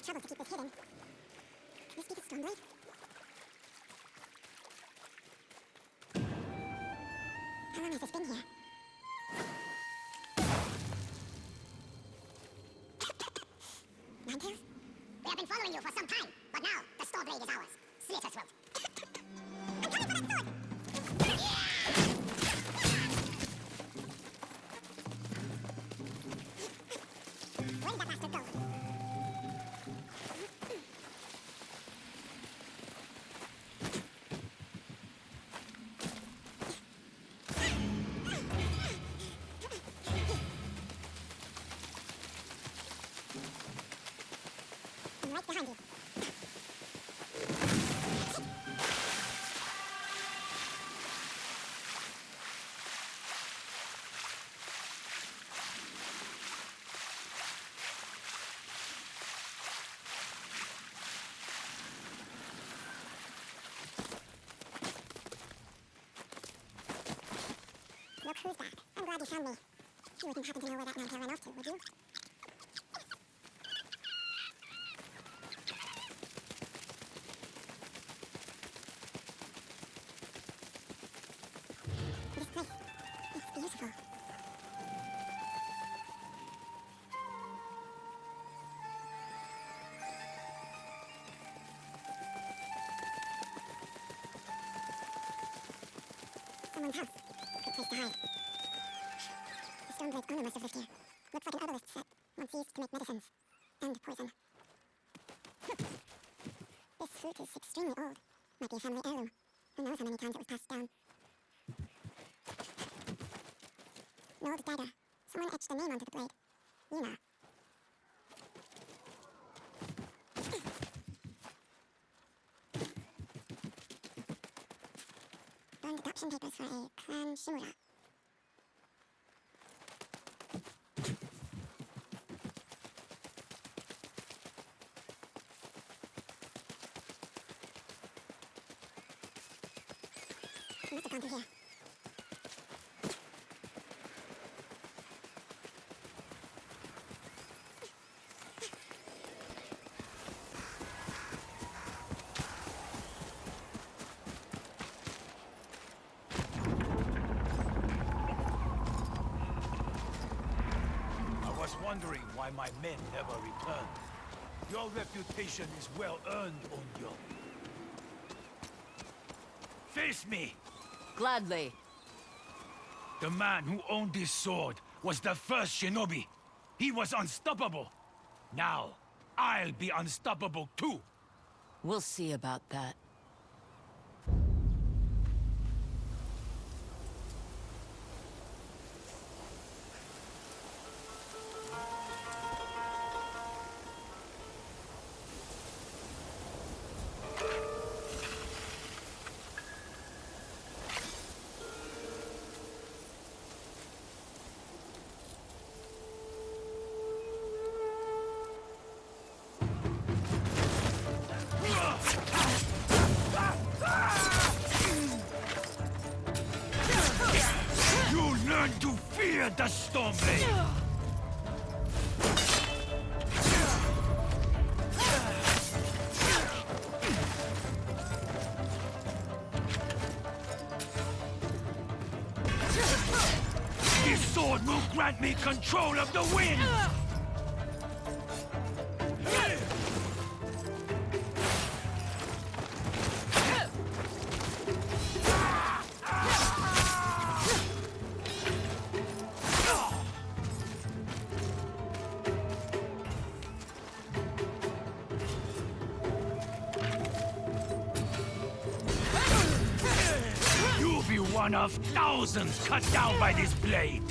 trouble to keep this hidden. Could this be the Stormblade? How long has this been here? Ninetales? We have been following you for some time, but now the Stormblade is ours. Slit her throat. I'm coming for that sword! Where did that bastard go? I'm right behind you. Look who's back. I'm glad you found me. You wouldn't happen to know where that Ninetale ran off to, would you? This place, it's beautiful. Someone's house. Good place to hide. The Stormblade's owner must have lived here. Looks like an herbalist set, once used to make medicines. And poison. This fruit is extremely old. Might be a family heirloom. Who knows how many times it was passed down. An old dagger. Someone etched a name onto the blade. Yuna. Burned adoption papers for a clan Shimura. He must have gone through here. I was wondering why my men never returned. Your reputation is well earned, Onyo. Face me! Gladly. The man who owned this sword was the first shinobi. He was unstoppable. Now, I'll be unstoppable too. We'll see about that. You learn to fear the Stormblade! This sword will grant me control of the wind! You'll be one of thousands cut down by this blade!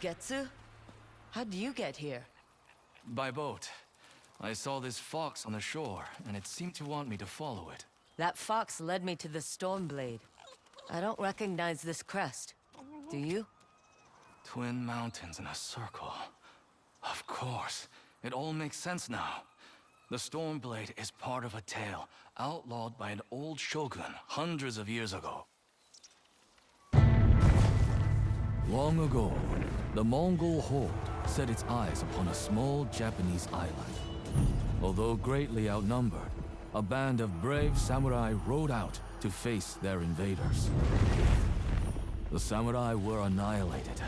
Ugetsu? How'd you get here? By boat. I saw this fox on the shore, and it seemed to want me to follow it. That fox led me to the Stormblade. I don't recognize this crest. Do you? Twin mountains in a circle. Of course. It all makes sense now. The Stormblade is part of a tale outlawed by an old shogun hundreds of years ago. Long ago, the Mongol horde set its eyes upon a small Japanese island. Although greatly outnumbered, a band of brave samurai rode out to face their invaders. The samurai were annihilated,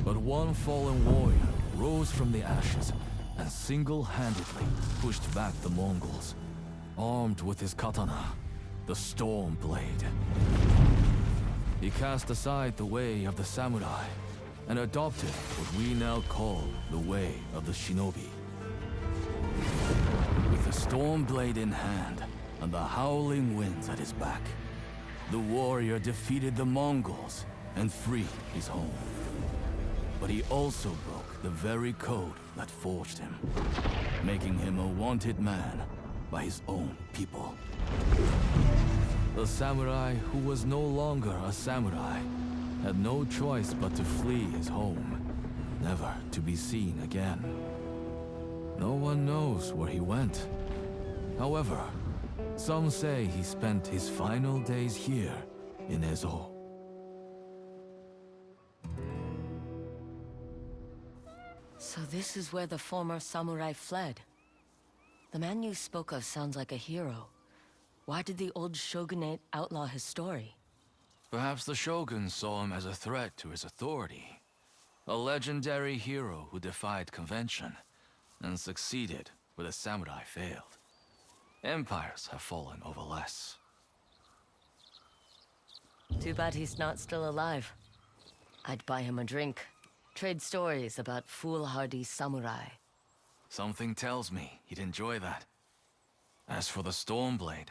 but one fallen warrior rose from the ashes and single-handedly pushed back the Mongols, armed with his katana, the Stormblade. He cast aside the way of the samurai and adopted what we now call the way of the shinobi. With the Stormblade in hand and the howling winds at his back, the warrior defeated the Mongols and freed his home. But he also broke the very code that forged him, making him a wanted man by his own people. The samurai who was no longer a samurai had no choice but to flee his home, never to be seen again. No one knows where he went. However, some say he spent his final days here in Ezo. So this is where the former samurai fled. The man you spoke of sounds like a hero. Why did the old shogunate outlaw his story? Perhaps the shogun saw him as a threat to his authority. A legendary hero who defied convention and succeeded where the samurai failed. Empires have fallen over less. Too bad he's not still alive. I'd buy him a drink. Trade stories about foolhardy samurai. Something tells me he'd enjoy that. As for the Stormblade,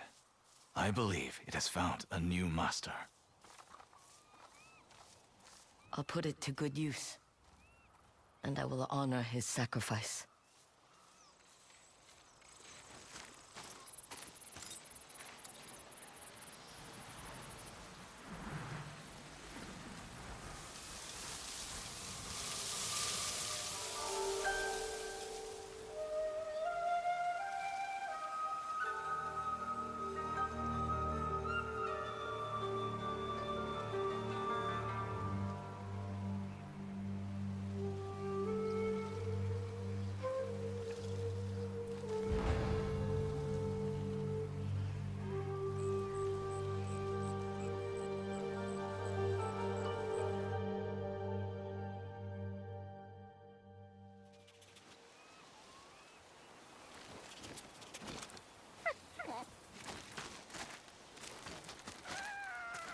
I believe it has found a new master. I'll put it to good use. And I will honor his sacrifice.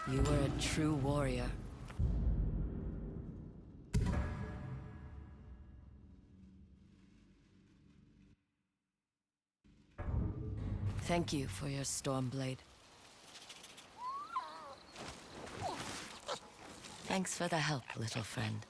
You were a true warrior. Thank you for your Stormblade. Thanks for the help, little friend.